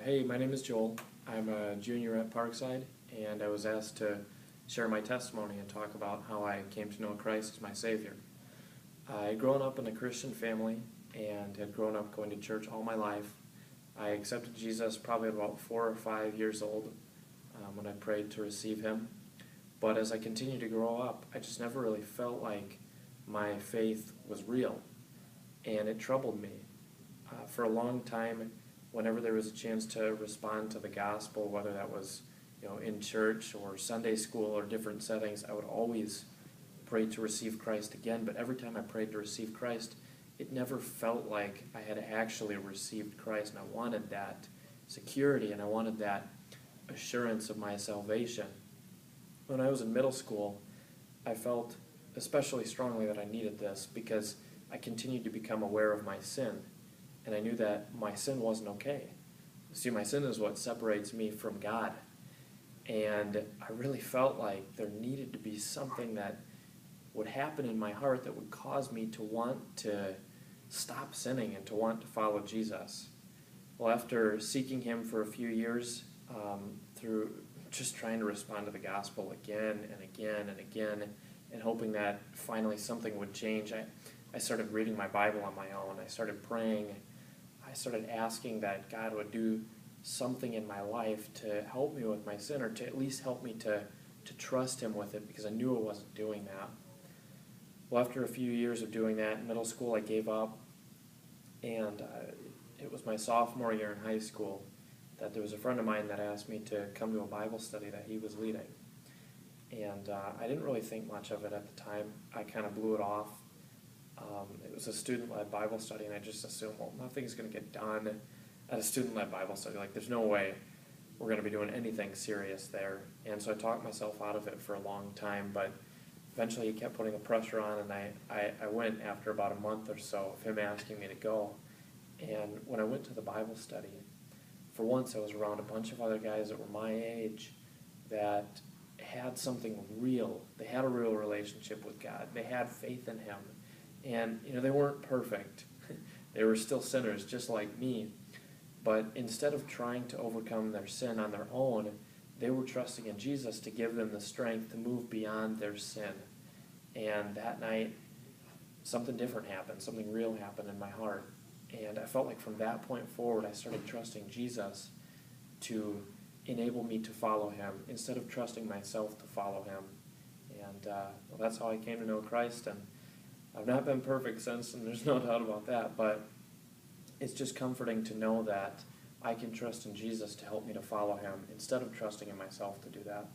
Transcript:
Hey, my name is Joel. I'm a junior at Parkside, and I was asked to share my testimony and talk about how I came to know Christ as my Savior. I had grown up in a Christian family and had grown up going to church all my life. I accepted Jesus probably at about 4 or 5 years old when I prayed to receive Him. But as I continued to grow up, I just never really felt like my faith was real, and it troubled me. For a long time, whenever there was a chance to respond to the gospel, whether that was in church or Sunday school or different settings, I would always pray to receive Christ again. But every time I prayed to receive Christ, it never felt like I had actually received Christ, and I wanted that security and I wanted that assurance of my salvation. When I was in middle school, I felt especially strongly that I needed this because I continued to become aware of my sin. And I knew that my sin wasn't okay. See, my sin is what separates me from God. And I really felt like there needed to be something that would happen in my heart that would cause me to want to stop sinning and to want to follow Jesus. Well, after seeking Him for a few years, through just trying to respond to the gospel again and again and again, and hoping that finally something would change, I started reading my Bible on my own. I started praying. I started asking that God would do something in my life to help me with my sin, or to at least help me to trust Him with it, because I knew I wasn't doing that. Well, after a few years of doing that, in middle school I gave up, and it was my sophomore year in high school that there was a friend of mine that asked me to come to a Bible study that he was leading. And I didn't really think much of it at the time. I kind of blew it off. It was a student-led Bible study, and I just assumed, well, nothing's going to get done at a student-led Bible study. Like, there's no way we're going to be doing anything serious there. And so I talked myself out of it for a long time, but eventually he kept putting the pressure on, and I went after about a month or so of him asking me to go. And when I went to the Bible study, for once I was around a bunch of other guys that were my age that had something real. They had a real relationship with God. They had faith in Him. And, they weren't perfect. They were still sinners, just like me. But instead of trying to overcome their sin on their own, they were trusting in Jesus to give them the strength to move beyond their sin. And that night, something different happened. Something real happened in my heart. And I felt like from that point forward, I started trusting Jesus to enable me to follow Him instead of trusting myself to follow Him. And that's how I came to know Christ. And I've not been perfect since, and there's no doubt about that, but it's just comforting to know that I can trust in Jesus to help me to follow Him instead of trusting in myself to do that.